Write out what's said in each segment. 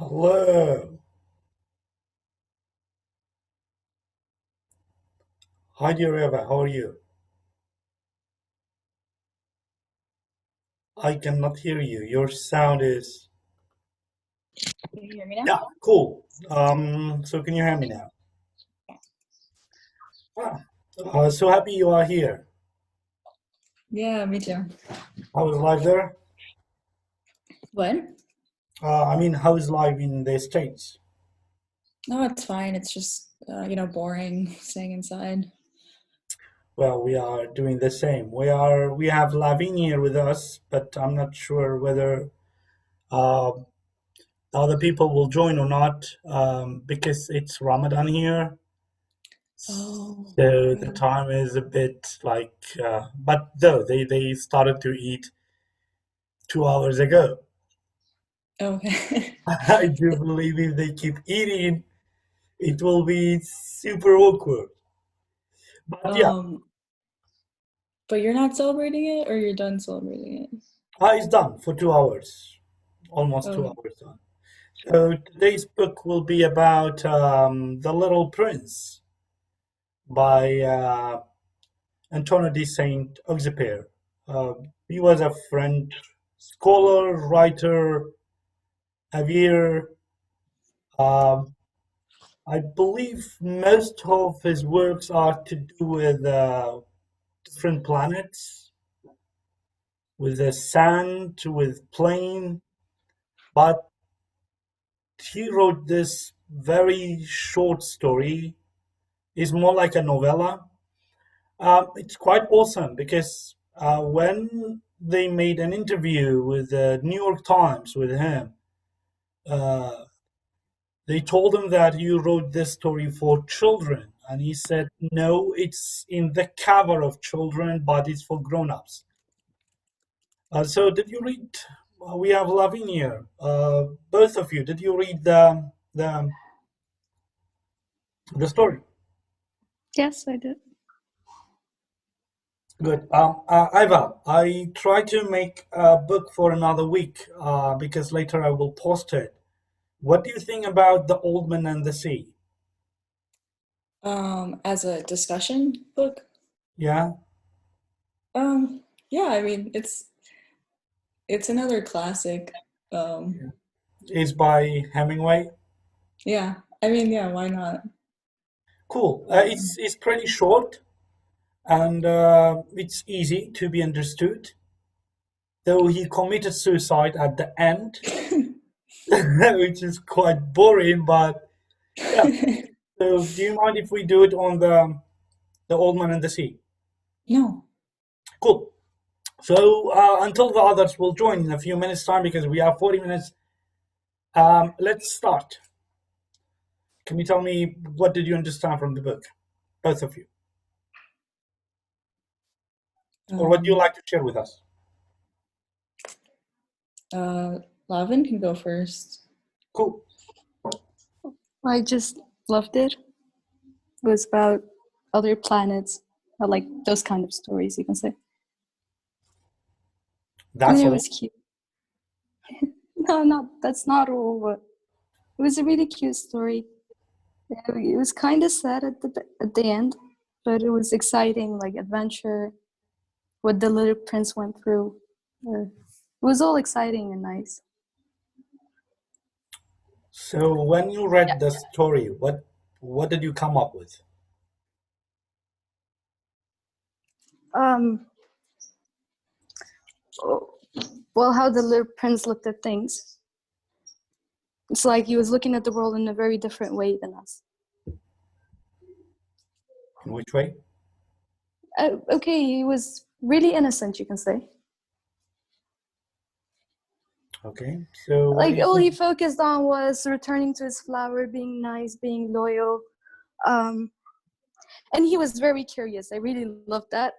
Hello. Hi, dear Eva. How are you? I cannot hear you. Your sound is. Can you hear me now? Yeah, cool. So can you hear me now? Ah, so happy you are here. Yeah, me too. How is life there? What? How is life in the States? No, it's fine. It's just, boring staying inside. Well, we are doing the same. We have Lavin here with us, but I'm not sure whether uh, other people will join or not, because it's Ramadan here. Oh, So the right. time is a bit like, but though they started to eat 2 hours ago. Okay. I do believe if they keep eating, it will be super awkward. But yeah, Um, but you're not celebrating it, or you're done celebrating it? it's done for 2 hours, almost two Okay. hours done. So today's book will be about The Little Prince by Antoine de Saint-Exupéry. Uh, he was a French scholar, writer, aviator. Um, I believe most of his works are to do with different planets, with the sand, with plane, but he wrote this very short story. It's more like a novella. It's quite awesome because when they made an interview with the New York Times with him, uh, they told him that you wrote this story for children, and he said, "No, it's in the cover of children, but it's for grown-ups." So, did you read? We have Lavinia. Both of you, did you read the story? Yes, I did. Good. Iva, I try to make a book for another week because later I will post it. What do you think about The Old Man and the Sea? As a discussion book? Yeah, Yeah, I mean, it's another classic. Um, it's by Hemingway. yeah, I mean, yeah, why not? Cool. Um, It's pretty short and it's easy to be understood. Though he committed suicide at the end, which is quite boring, but yeah. So, do you mind if we do it on the Old Man and the Sea? no. Cool. So, until the others will join in a few minutes' time, because we have 40 minutes, let's start. Can you tell me what did you understand from the book, both of you, or what do you Um, like to share with us? uh, Lavin can go first. Cool. I just loved it. It was about other planets, or like those kind of stories, you can say. And That's it all. was cute. No, not that's not all, but it was a really cute story. It was kind of sad at the end, but it was exciting, like adventure, what the little prince went through. It was all exciting and nice. So, when you read the story, what did you come up with? Um, oh, well, how the little prince looked at things. It's like he was looking at the world in a very different way than us. In which way? Okay, he was really innocent, you can say. Okay. So, what do Like you all think? he focused on was returning to his flower, being nice, being loyal. Um, and he was very curious. I really loved that.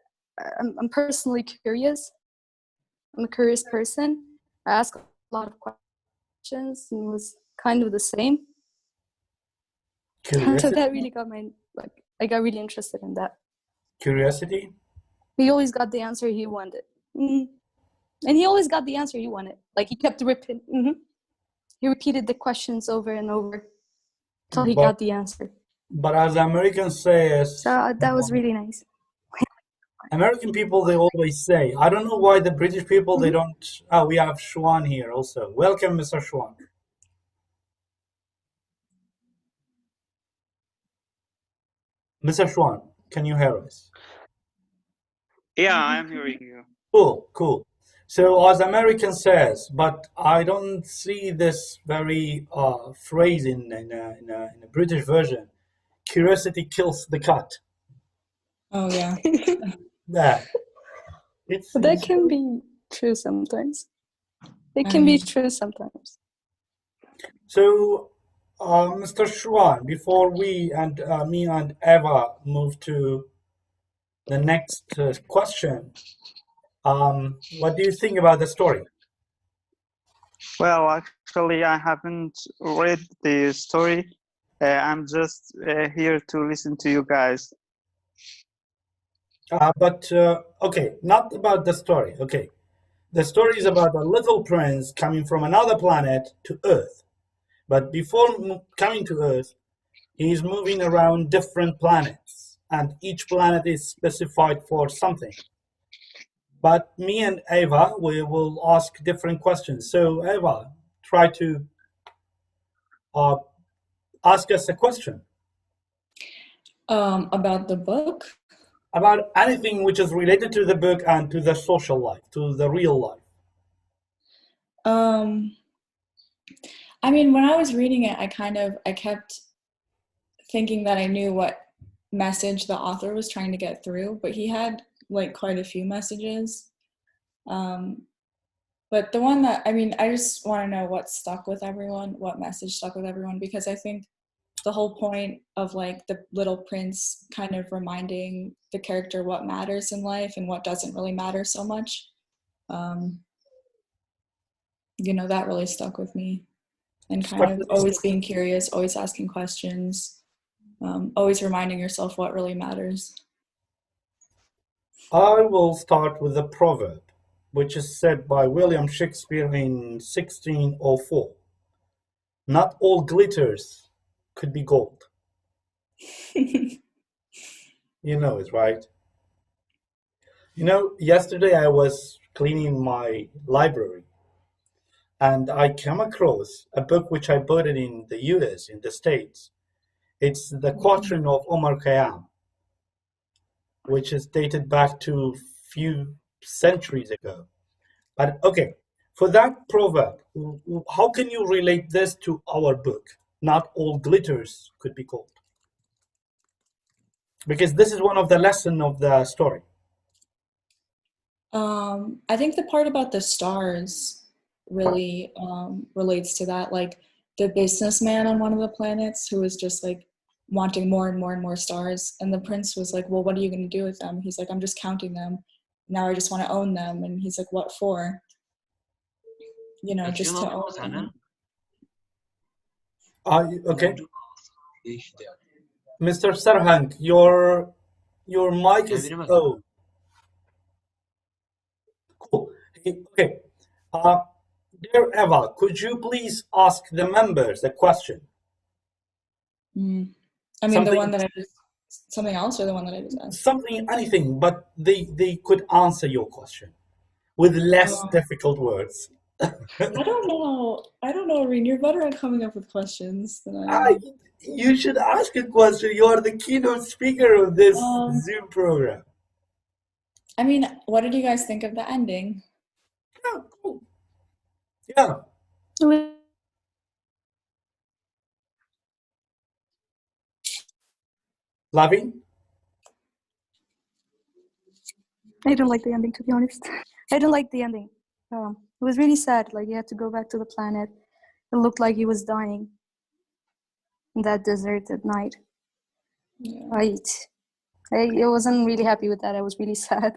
I'm personally curious. I'm a curious person. I ask a lot of questions and was kind of the same. So Curiosity. that really got I got really interested in that. Curiosity. He always got the answer he wanted. And he always got the answer he wanted. Like he kept ripping. he repeated the questions over and over till he But got the answer. but as Americans say, So that was really nice. American people, they always say, I don't know why the British people, they Mhm. don't. Oh, we have Schwan here also. Welcome, Mr. Schwan. Mr. Schwan, can you hear us? Yeah, I'm hearing you. Cool, cool. So as American says, but I don't see this very phrase in a British version. Curiosity kills the cat. Oh yeah. Yeah, But that it's can be true sometimes. It I can be mean, true sometimes. so. Mr. Schwan, before we and me and Eva move to the next question, what do you think about the story? Well, actually, I haven't read the story. I'm just here to listen to you guys. But okay, not about the story. Okay, the story is about a little prince coming from another planet to Earth. But before coming to Earth, he's moving around different planets, and each planet is specified for something. But me and Eva, we will ask different questions. So Eva, try to uh, ask us a question about the book. about anything which is related to the book and to the social life, to the real life. Um, I mean, when I was reading it, I kept thinking that I knew what message the author was trying to get through, but he had like quite a few messages. But the one that, I mean, I just want to know what stuck with everyone, what message stuck with everyone, because I think the whole point of like the little prince kind of reminding the character what matters in life and what doesn't really matter so much, that really stuck with me. And kind of always being curious, always asking questions, always reminding yourself what really matters. I will start with a proverb, which is said by William Shakespeare in 1604. Not all glitters could be gold. You know it, right? Yesterday I was cleaning my library and I came across a book which I bought it in the US, in the States. It's the Quatrain of Omar Khayyam, which is dated back to few centuries ago. But okay, for that proverb, how can you relate this to our book? Not all glitters could be gold. Because this is one of the lesson of the story. I think the part about the stars really relates to that. Like the businessman on one of the planets who was just like wanting more and more and more stars. And the prince was like, well, what are you going to do with them? He's like, I'm just counting them. Now I just want to own them. And he's like, what for? Just to own them. Okay. Mr. Sarhang, your mic is low. Cool. Okay. Dear Eva, could you please ask the members a question? I mean, Something- the one that I just, something else or the one that I just asked? Something, anything, but they could answer your question with less difficult words. I don't know, Reen. You're better at coming up with questions than I am. You should ask a question. You are the keynote speaker of this Zoom program. I mean, what did you guys think of the ending? Yeah, cool. Yeah. Lavi? I don't like the ending, to be honest. I don't like the ending. It was really sad. Like, he had to go back to the planet. It looked like he was dying in that desert at night. Yeah. I wasn't really happy with that. I was really sad.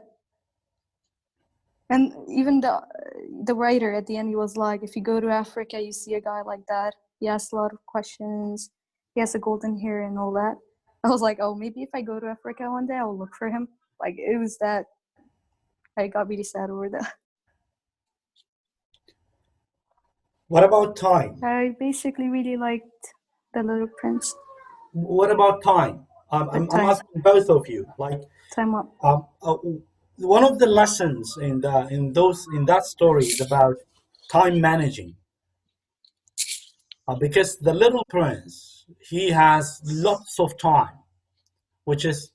And even the writer at the end, he was like, if you go to Africa, you see a guy like that. He asks a lot of questions. He has a golden hair and all that. I was like, oh, maybe if I go to Africa one day, I'll look for him. Like, it was that. I got really sad over that. What about time? I basically really liked The Little Prince. What about time? I'm Time. asking both of you. Like, Time up. one of the lessons in that story is about time managing. Because the little prince, he has lots of time, which is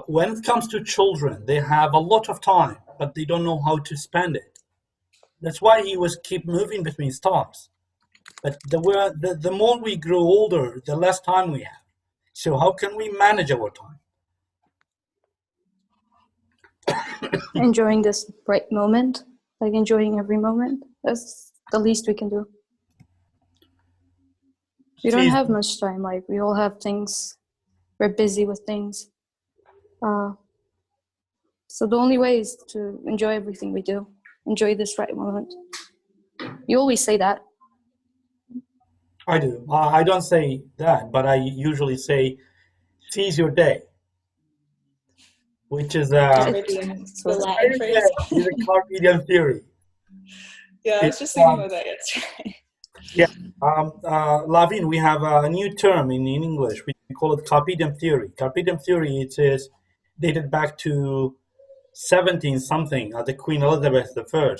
when it comes to children, they have a lot of time, but they don't know how to spend it. That's why he was keep moving between stars. But the more we grow older, the less time we have. So how can we manage our time? Enjoying this bright moment, like enjoying every moment. That's the least we can do. We don't Please, have much time. Like we all have things. We're busy with things. So the only way is to enjoy everything we do. Enjoy this right moment. You always say that. I do. I don't say that, but I usually say seize your day, which is Caribbean, the Latin phrase. is a Cartesian theory. Yeah, I was It's, just thinking about that yesterday. yeah, Lavin, we have a new term in English. We call it carpe diem theory. Carpe diem theory, it is dated back to 17 something, the Queen Elizabeth I.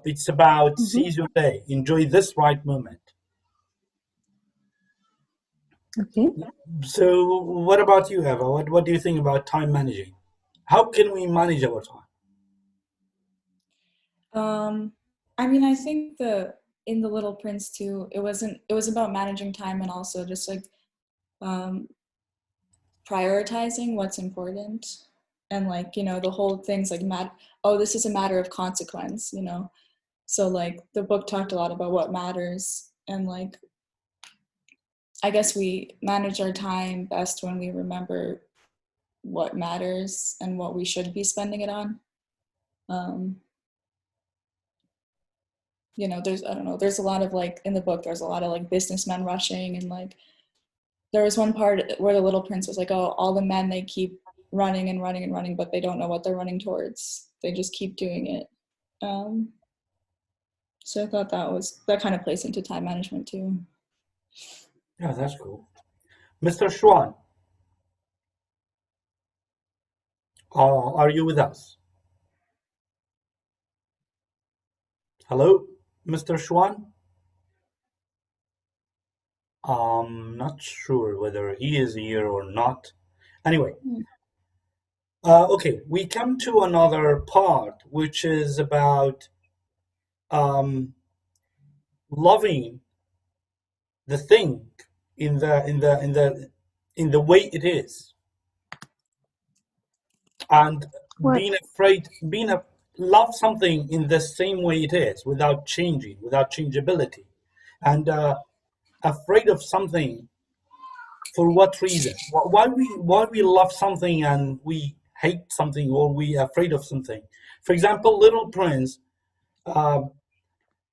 It's about seize your day, enjoy this right moment. Okay. So, what about you, Eva? What do you think about time managing? How can we manage our time? I mean, I think in The Little Prince too, it was about managing time and also just like prioritizing what's important, and like, you know, the whole thing's like this is a matter of consequence, you know. So like the book talked a lot about what matters, and like I guess we manage our time best when we remember what matters and what we should be spending it on. You know, I don't know, there's a lot of like, in the book, there's a lot of like businessmen rushing, and like there was one part where the little prince was like, oh, all the men, they keep running and running and running, but they don't know what they're running towards. They just keep doing it. So I thought that kind of plays into time management too. Yeah, that's cool. Mr. Schwan, are you with us? Hello, Mr. Schwan? I'm not sure whether he is here or not. Anyway, okay, we come to another part, which is about loving the thing in the way it is, and What? being afraid, love something in the same way it is, without changing, without changeability, and afraid of something. For what reason? Why we love something and we hate something, or we are afraid of something? For example, Little Prince, uh,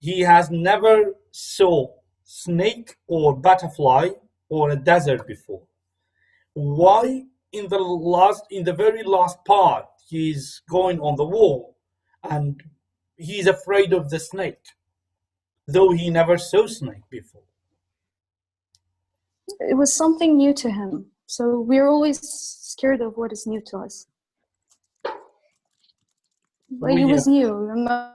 he has never saw snake or butterfly or a desert before. Why in the very last part he's going on the wall and he's afraid of the snake, though he never saw snake before? It was something new to him. So we're always scared of what is new to us. Like it We was new.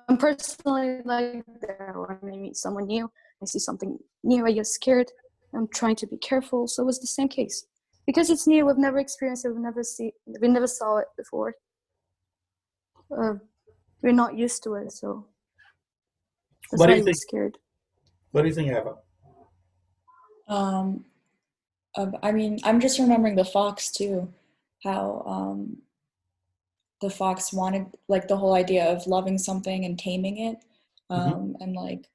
I'm personally like that. When I meet someone new, I see something new, I get scared. I'm trying to be careful. So it was the same case. Because it's new, we've never experienced it, we never saw it before. We're not used to it, so that's What do why you he think? was scared. What do you think, Eva? I mean, I'm just remembering the fox too, how the fox wanted, like, the whole idea of loving something and taming it, and like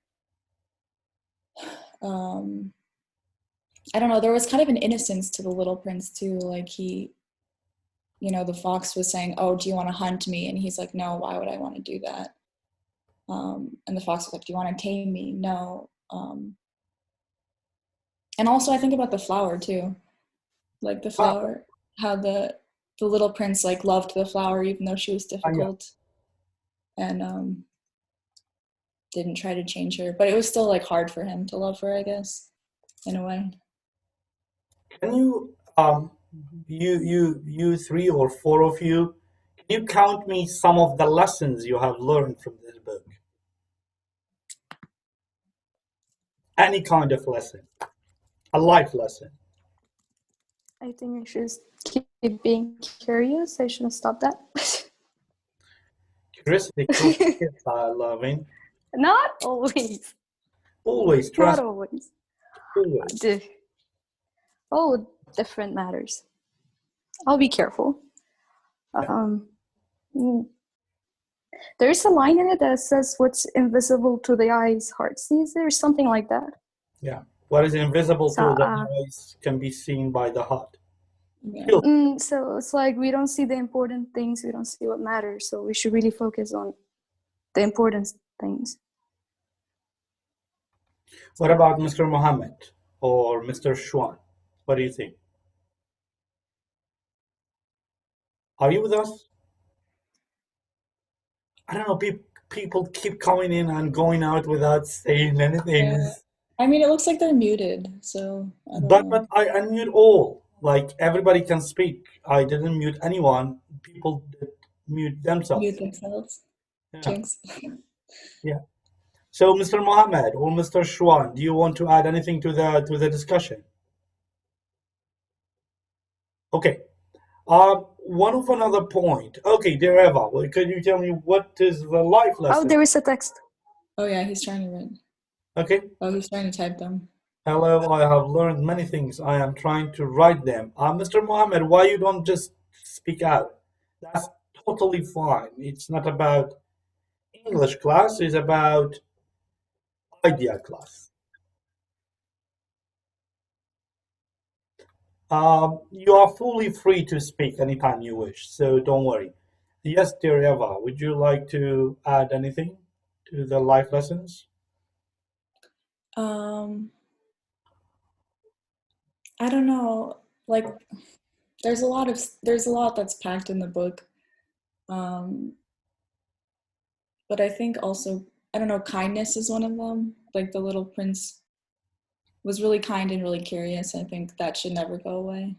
I don't know, there was kind of an innocence to the little prince too. Like he, you know, the fox was saying, oh, do you want to hunt me? And he's like, no, why would I want to do that? And the fox was like, do you want to tame me? No. And also I think about the flower too, like the flower, how the little prince like loved the flower even though she was Yeah. difficult. And didn't try to change her, but it was still like hard for him to love her, I guess, in a way. Can you, you three or four of you, can you count me some of the lessons you have learned from this book? Any kind of lesson, a life lesson. I think I should keep being curious. I shouldn't stop that. Curiosity kills kids, I love it. Not always. Always, Not trust, always. always. Oh, different matters. I'll be careful. There's a line in it that says, "What's invisible to the eyes, heart sees." There's something like that. Yeah. What is invisible So, to the eyes can be seen by the heart. Yeah. So it's like we don't see the important things. We don't see what matters. So we should really focus on the important things. What about Mr. Mohammed or Mr. Schwan? What do you think? Are you with us? I don't know. People keep coming in and going out without saying anything. Yeah. I mean, it looks like they're muted, so I don't But know. I unmute all. Like everybody can speak. I didn't mute anyone. People did mute themselves. Mute themselves. Yeah. Jinx. Yeah. So, Mr. Mohammed or Mr. Schwan, do you want to add anything to the discussion? Okay. One of another point. Okay, dear Eva, could you tell me what is the life lesson? Oh, there is a text. Oh yeah, he's trying to read. Okay. Oh, he's trying to type them. Hello, I have learned many things. I am trying to write them. Mr. Mohammed, why you don't just speak out? That's totally fine. It's not about English class. It's about idea class. You are fully free to speak anytime you wish, so don't worry. Yes, dear Eva, would you like to add anything to the life lessons? I don't know. Like, there's a lot that's packed in the book. But I think also, I don't know, kindness is one of them. Like the little prince was really kind and really curious. I think that should never go away.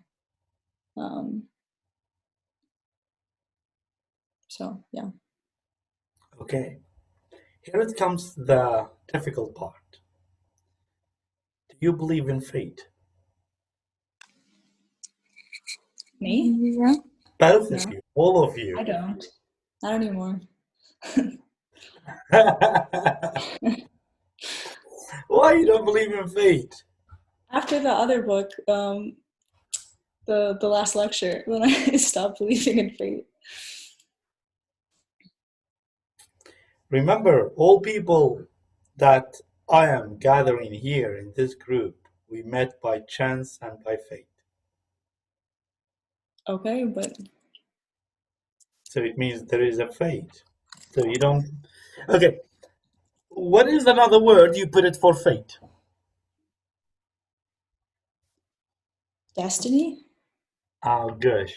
So yeah. Okay. Here it comes the difficult part. Do you believe in fate? Me? Yeah. Both No. of you, all of you. I don't. Not anymore. Why you don't believe in fate? After the other book, the last lecture, then I stopped believing in fate. Remember, all people that I am gathering here in this group, we met by chance and by fate. Okay, but So it means there is a fate. So you don't. Okay. What is another word you put it for fate? destiny? Oh gosh.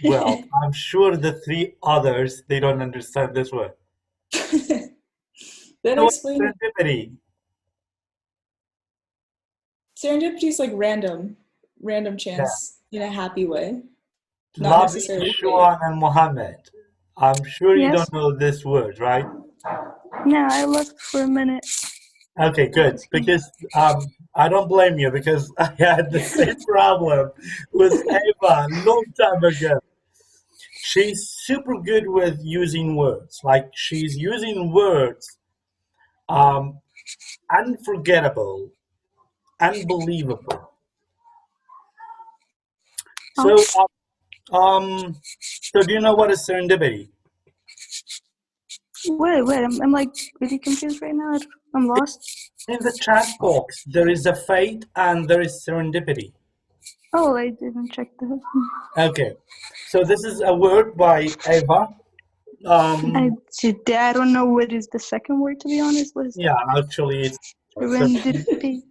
Well, I'm sure the three others they don't understand this word. Then No, explain it. serendipity. Serendipity is like random chance in a happy way. Not Labi, necessarily fate. Shuan, and Mohammed. I'm sure you Yes. don't know this word, right? No, I left for a minute. Okay, good. Because I don't blame you because I had the same problem with Eva a long time ago. She's super good with using words. Like she's using words unforgettable, unbelievable. So so do you know what is serendipity? Wait, I'm like really confused right now. I'm lost. In the chat box, there is a fate and there is serendipity. Oh, I didn't check that. Okay, so this is a word by Eva. I don't know what is the second word, to be honest. What is Yeah, actually, it's serendipity?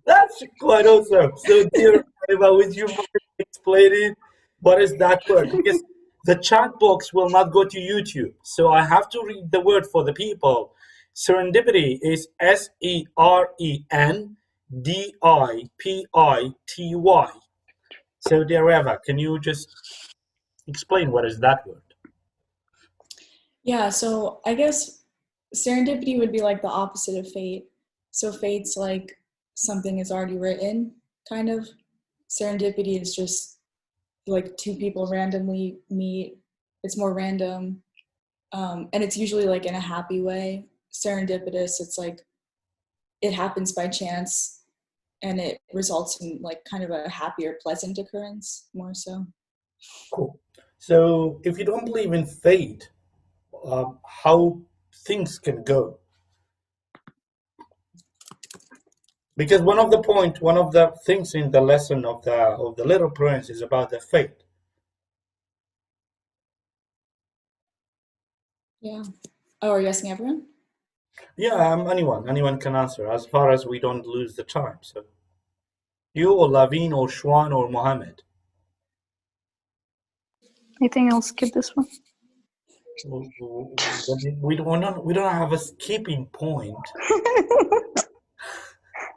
that's quite awesome. So, dear Eva, would you mind explaining what is that word? Because The chat box will not go to YouTube, so I have to read the word for the people. Serendipity is Serendipity. So, dear Eva, can you just explain what is that word? Yeah, so I guess serendipity would be like the opposite of fate. So fate's like something is already written, kind of. Serendipity is just like two people randomly meet. It's more random. And it's usually like in a happy way. Serendipitous, it's like it happens by chance and it results in like kind of a happier, pleasant occurrence, more so. Cool. So, if you don't believe in fate, how things can go? Because one of the things in the lesson of the Little Prince is about the fate. Yeah. Oh, are you asking everyone? Yeah, anyone can answer as far as we don't lose the time. So you or Lavin or Shwan or Mohammed. I think I'll skip this one. We don't have a skipping point.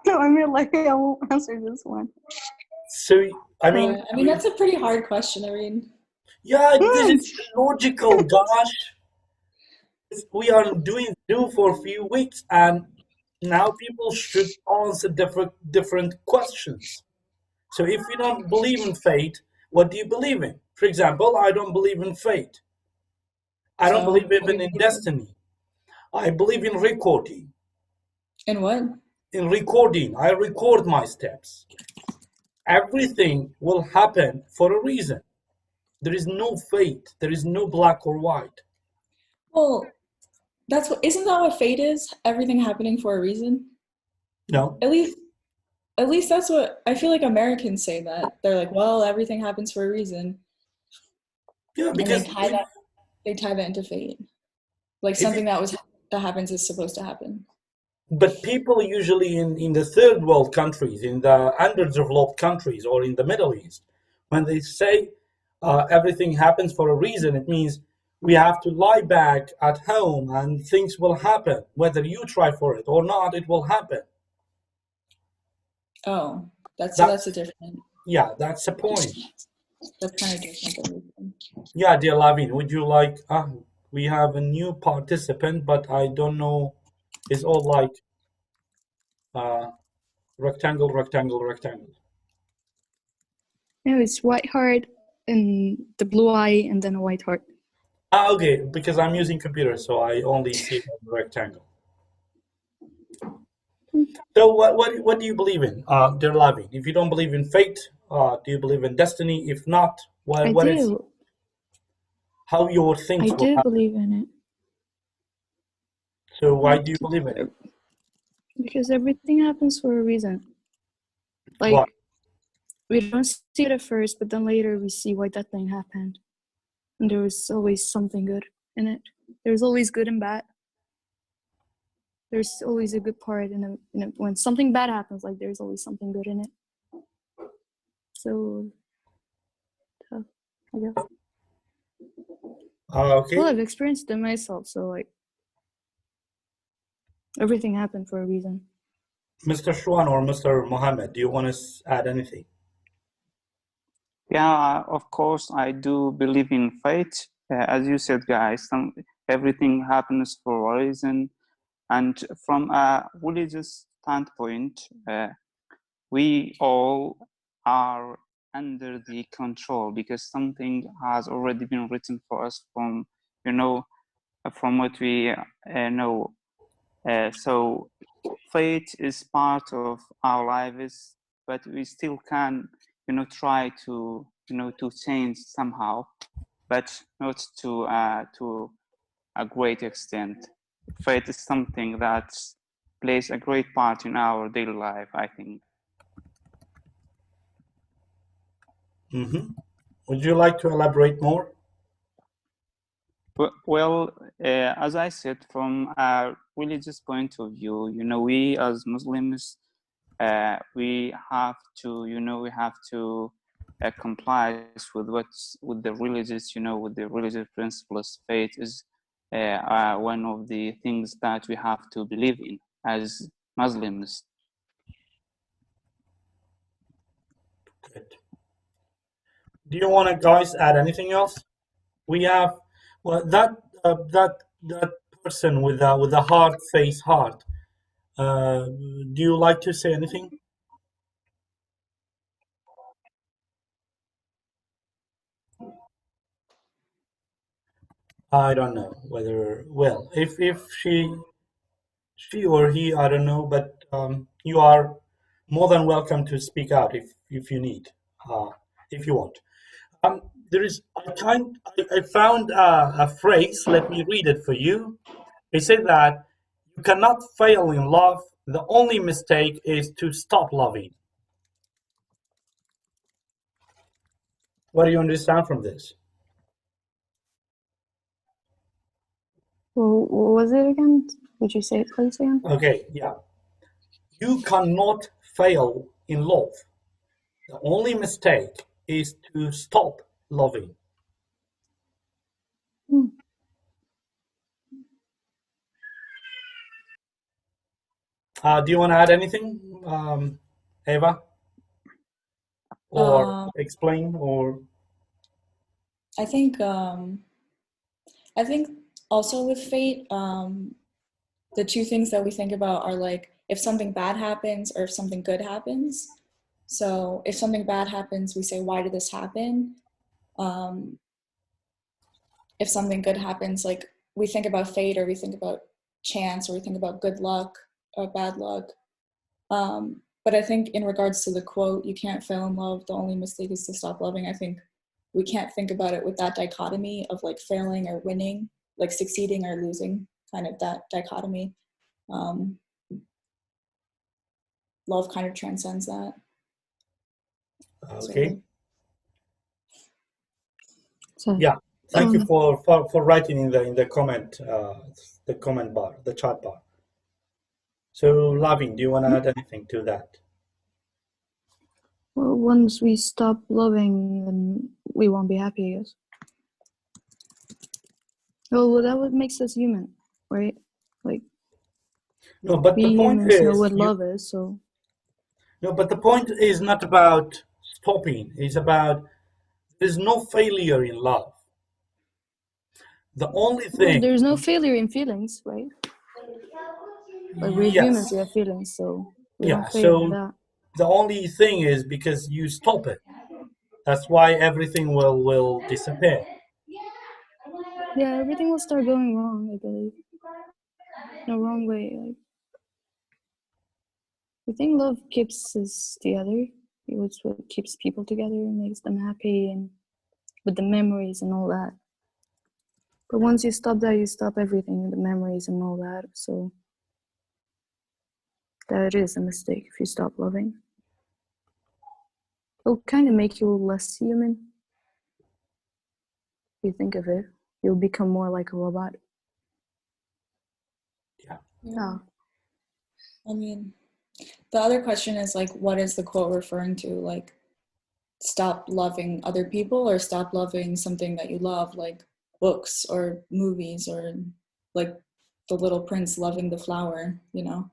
No, I mean, like, I won't answer this one. So I mean, I mean, that's a pretty hard question. I mean, yeah, this is logical, gosh. We are doing Zoom for a few weeks, and now people should answer different questions. So if you don't believe in fate, what do you believe in? For example, I don't believe in fate. I don't so believe even in destiny. I believe in recording. in what? In recording, I record my steps. Everything will happen for a reason. There is no fate. There is no black or white. Well, that's what isn't that what fate is? Everything happening for a reason. No. At least that's what I feel like Americans say that. They're like, well, everything happens for a reason. Yeah, And because they tie that into fate. Like if something that happens is supposed to happen. but people usually in the third world countries, in the underdeveloped countries, or in the Middle East, when they say everything happens for a reason, it means we have to lie back at home and things will happen. Whether you try for it or not, it will happen. Oh, that's That's a different. yeah, that's the point. That's kind of different than reason. Yeah, dear Lavin, would you like? We have a new participant, but I don't know. It's all like uh, rectangle, rectangle, rectangle. No, it's white heart and the blue eye and then a white heart. Okay, because I'm using computer, so I only see a rectangle. So what do you believe in, dear Lavin? If you don't believe in fate, do you believe in destiny? If not, I what is do. how your I things will do happen? believe in it. So why do you believe in it? Because everything happens for a reason. Why? Like, we don't see it at first, but then later we see why that thing happened. And there was always something good in it. There's always good and bad. There's always a good part in it. When something bad happens, like, there's always something good in it. So, I guess. Okay, Well, I've experienced it myself, so, like, everything happened for a reason. Mr. Shwan or Mr. Mohammed, do you want to add anything? Yeah, of course, I do believe in fate. As you said, guys, everything happens for a reason. And from a religious standpoint, we all are under the control because something has already been written for us from, from what we know. So fate is part of our lives, but we still can, try to, to change somehow, but not to a great extent. Fate is something that plays a great part in our daily life, I think. Mm-hmm. Would you like to elaborate more? Well, as I said, from a religious point of view, we as Muslims, we have to, we have to complies with with the religious, with the religious principles. Fate is one of the things that we have to believe in as Muslims. Good. Do you want to guys add anything else? We have that person with a hard face heart. Do you like to say anything? I don't know whether, well, if she or he, I don't know, but you are more than welcome to speak out if you need, if you want. There is I found a phrase. Let me read it for you. It said that you cannot fail in love. The only mistake is to stop loving. What do you understand from this? Well, what was it again? Would you say it please again? Okay, yeah. You cannot fail in love. The only mistake is to stop loving. Hmm. Do you want to add anything, Eva? Or explain, or I think also with fate, the two things that we think about are like if something bad happens or if something good happens. So if something bad happens, we say, why did this happen? If something good happens, like we think about fate or we think about chance or we think about good luck or bad luck. But I think in regards to the quote, you can't fail in love, the only mistake is to stop loving. I think we can't think about it with that dichotomy of like failing or winning, like succeeding or losing, kind of that dichotomy. Love kind of transcends that. okay. So, Yeah. Thank you for writing in the comment bar, the chat bar. So, Lavin, do you want to add anything to that? well, once we stop loving, then we won't be happy, I guess. Well, that what makes us human, right? Like, No, but we the point humans know is, what love is, so. no, but the point is not about stopping. It's about there's no failure in love. The only Well, thing, there's no failure in feelings, right? Like, we're humans, yes, we have feelings, so we yeah. don't fail in So that. the only thing is because you stop it. That's why everything will disappear. Yeah, everything will start going wrong, I believe. In a wrong way. Like, I think love keeps us together. It's what keeps people together and makes them happy, and with the memories and all that. But once you stop that, you stop everything, the memories and all that. So that is a mistake if you stop loving. It'll kind of make you less human. If you think of it, you'll become more like a robot. Yeah. I mean, the other question is like, what is the quote referring to? Like, stop loving other people or stop loving something that you love, like books or movies or like the little prince loving the flower, you know?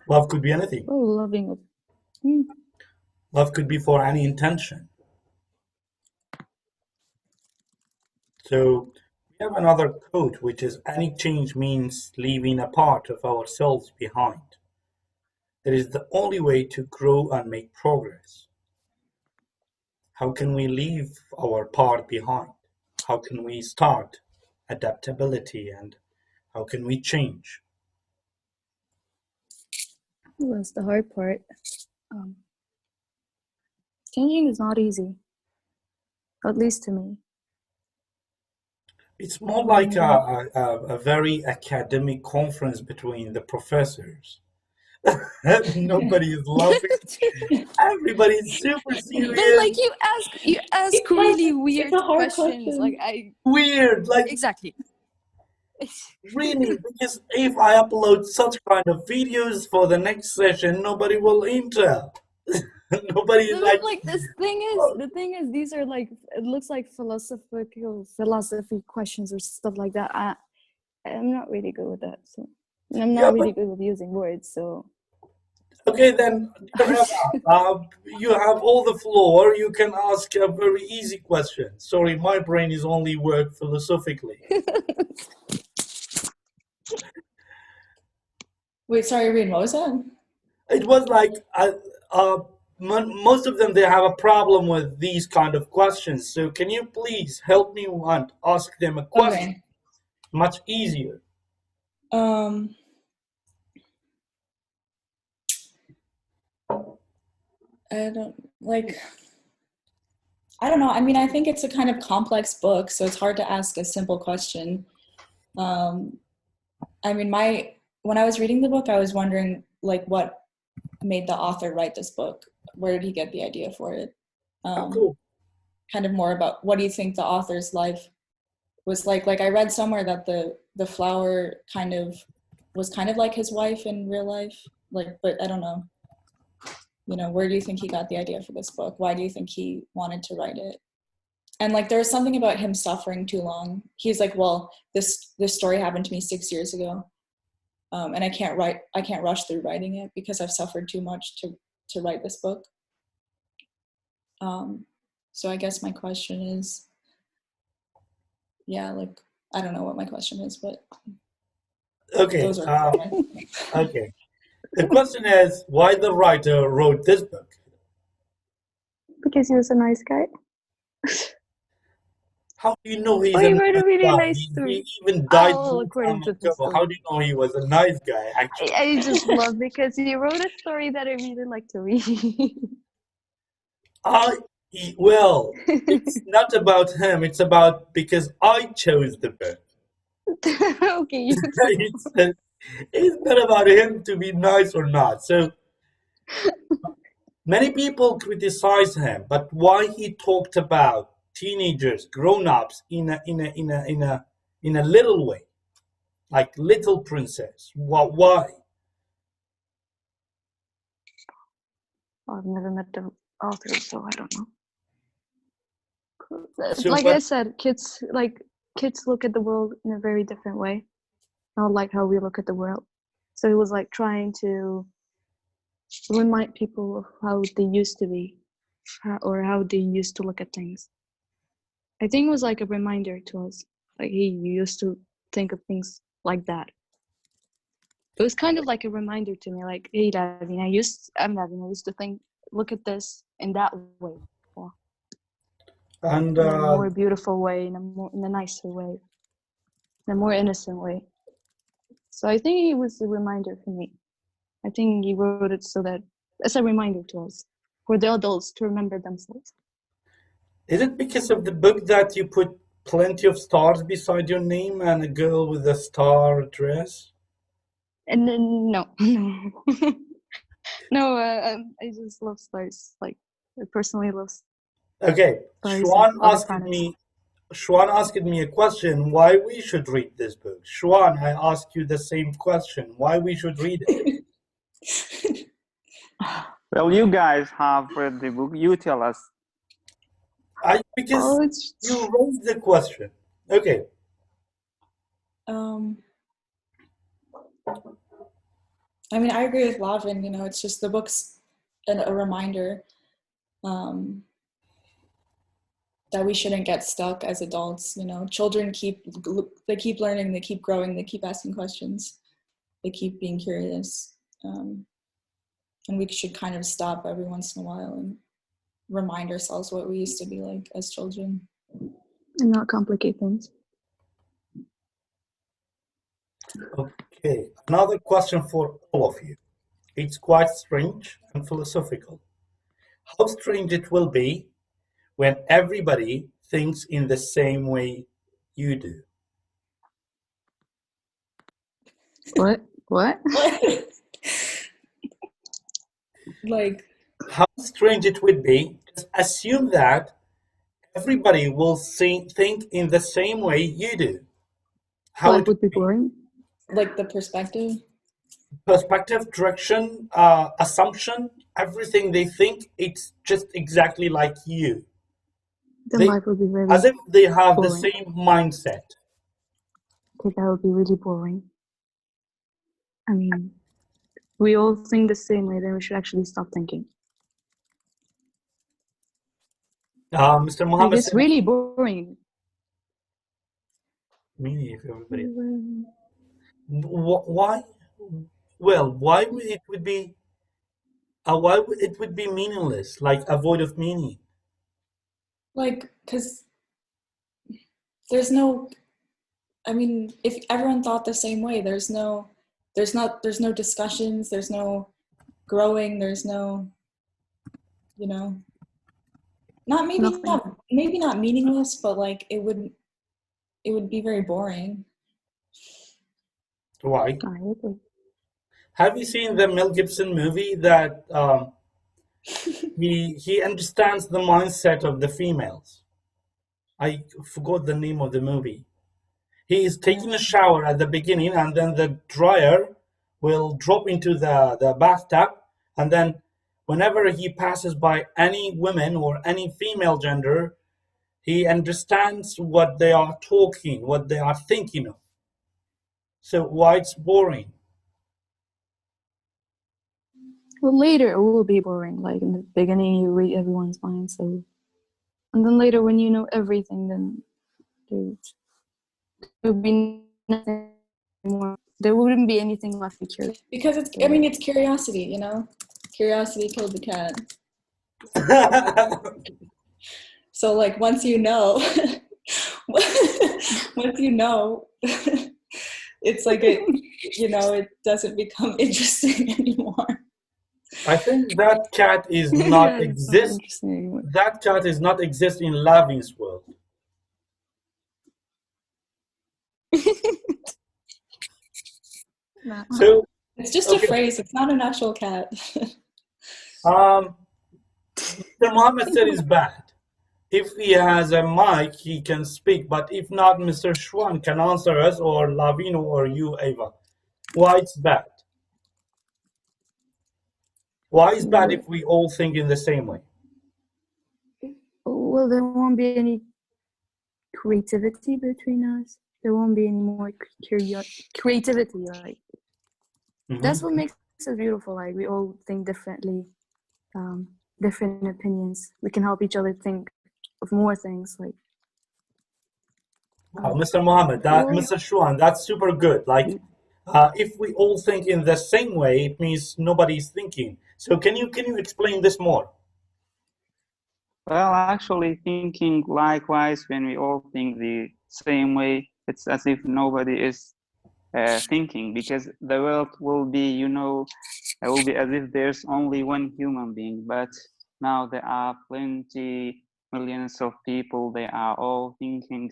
Love could be anything. Oh, loving it. Love could be for any intention. So we have another quote, which is any change means leaving a part of ourselves behind. It is the only way to grow and make progress. How can we leave our part behind? How can we start adaptability and how can we change? Well, that's the hard part. Changing is not easy, at least to me. It's more like a very academic conference between the professors. Nobody is laughing. Everybody's super serious. But like you ask really weird it's a hard questions. question. Like Weird, like exactly. really, because if I upload such kind of videos for the next session, nobody will enter. Nobody is like, Like the thing is, these are like, it looks like philosophy questions or stuff like that. I'm not really good with that, so I'm yeah, not but really good with using words. So okay, then you have all the floor. You can ask a very easy question. Sorry, my brain is only work philosophically. Wait, sorry, Reed, what was that? It was like most of them they have a problem with these kind of questions. So can you please help me and ask them a question Okay. much easier? Um, I don't like. I don't know. I mean, I think it's a kind of complex book, so it's hard to ask a simple question. Um, I mean, when I was reading the book, I was wondering like what made the author write this book. Where did he get the idea for it? Oh, cool. Kind of more about what do you think the author's life was like? Like I read somewhere that the flower kind of was kind of like his wife in real life. Like, but I don't know. You know, where do you think he got the idea for this book? Why do you think he wanted to write it? And like there was something about him suffering too long. He's like, well, this story happened to me 6 years ago. And I can't rush through writing it because I've suffered too much to write this book. So I guess my question is, yeah, like I don't know what my question is, but Okay. those are Okay. The question is why the writer wrote this book. because he was a nice guy. How do you know he's Or a he wrote a nice really guy? nice He story. even died Oh, long according time to the ago. story. How do you know he was a nice guy? Actually, I just love because he wrote a story that I really like to read. well, it's not about him. It's about because I chose the book. Okay, you it's, it's not about him to be nice or not. So many people criticize him, but why he talked about teenagers, grown-ups in a little way, like Little Princess. Why? I've never met the author, so I don't know. So Like what? I said, kids look at the world in a very different way, not like how we look at the world. So it was like trying to remind people of how they used to be, or how they used to look at things. I think it was like a reminder to us, like, hey, you used to think of things like that. It was kind of like a reminder to me, like, hey, Davin, I used to look at this in that way, or And in a more beautiful way, in a nicer way, in a more innocent way. So I think it was a reminder for me. I think he wrote it so that as a reminder to us, for the adults to remember themselves. is it because of the book that you put plenty of stars beside your name and a girl with a star dress? And then no, no, I just love stars. Like I personally love Okay, stars and other planets. Schwan asked me a question why we should read this book. Schwan, I ask you the same question why we should read it. Well, you guys have read the book. You tell us. Because you raised the question. Okay. I mean, I agree with Lavin. You know, it's just the book's a reminder that we shouldn't get stuck as adults. You know, children keep learning, they keep growing, they keep asking questions, they keep being curious, and we should kind of stop every once in a while and remind ourselves what we used to be like as children, and not complicate things. Okay, another question for all of you. It's quite strange and philosophical. How strange it will be when everybody thinks in the same way you do. What? Like, how strange it would be. Just assume that everybody will think in the same way you do. How Life it would be boring. like the perspective. perspective, direction, assumption, everything they think, it's just exactly like you. Then life would be very As if they have the boring. same mindset. Okay, that would be really boring. I mean, we all think the same way, then we should actually stop thinking. Mr. Like, Muhammad it's said, really boring. me, if everybody. Why? Well, why would it would be? Why would it would be meaningless? Like a void of meaning. Like, because there's no, I mean, if everyone thought the same way, there's no discussions, there's no growing, there's no, you know, Nothing. maybe not meaningless, but like it would be very boring. Why? I agree. Have you seen the Mel Gibson movie that he understands the mindset of the females? I forgot the name of the movie. He is taking a shower at the beginning, and then the dryer will drop into the bathtub, and then whenever he passes by any women or any female gender, he understands what they are talking, what they are thinking of. So why it's boring? Well, later it will be boring. Like in the beginning, you read everyone's mind, so, and then later when you know everything, then there would be nothing more. There wouldn't be anything left to curious. Because it's curiosity, you know? Curiosity killed the cat. So like once you know, it's like it doesn't become interesting anymore. I think that cat is Yeah, not it's not exist. interesting anymore. That cat is not exist in Lavin's world. No. So It's just okay. a phrase. It's not an actual cat. Mr. Muhammad said is bad. If he has a mic, he can speak. But if not, Mr. Schwan can answer us, or Lavino, or you, Ava. Why it's bad? Why is bad if we all think in the same way? Well, there won't be any creativity between us. There won't be any more creativity. Like that's what makes it beautiful. Like we all think differently, different opinions. We can help each other think of more things. Like Mr. Muhammad, Mr. Schwan, that's super good. Like, if we all think in the same way, it means nobody's thinking. So can you explain this more? Well, actually, thinking likewise, when we all think the same way, it's as if nobody is thinking, because the world will be, it will be as if there's only one human being. But now there are millions of people. They are all thinking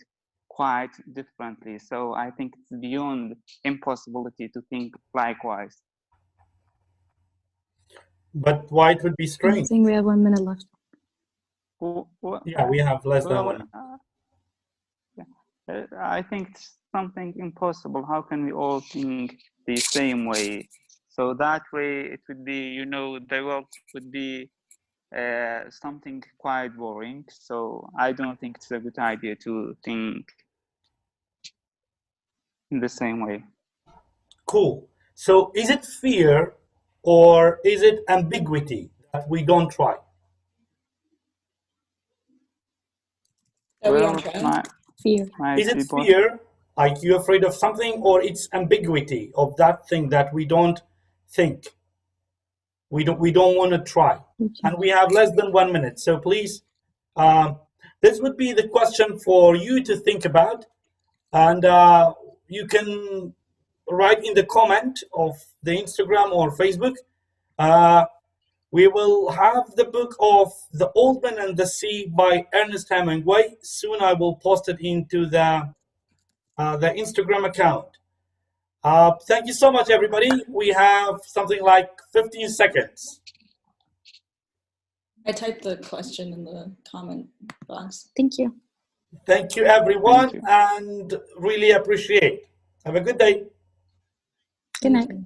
quite differently. So I think it's beyond impossibility to think likewise. But why it would be I strange? think we have 1 minute left. Yeah, we have less than 1 minute. I think it's something impossible. How can we all think the same way? So that way it would be, the world would be something quite boring. So I don't think it's a good idea to think in the same way. Cool. So is it fear or is it ambiguity that we don't try? That we don't try? Fear. Is it fear, like you're afraid of something, or it's ambiguity of that thing that we don't think? We don't want to try. And we have less than 1 minute. So please, this would be the question for you to think about. And you can write in the comment of the Instagram or Facebook. We will have the book of The Old Man and the Sea by Ernest Hemingway. Soon I will post it into the Instagram account. Thank you so much, everybody. We have something like 15 seconds. I typed the question in the comment box. Thank you. Thank you, everyone, and really appreciate. Have a good day. Good night.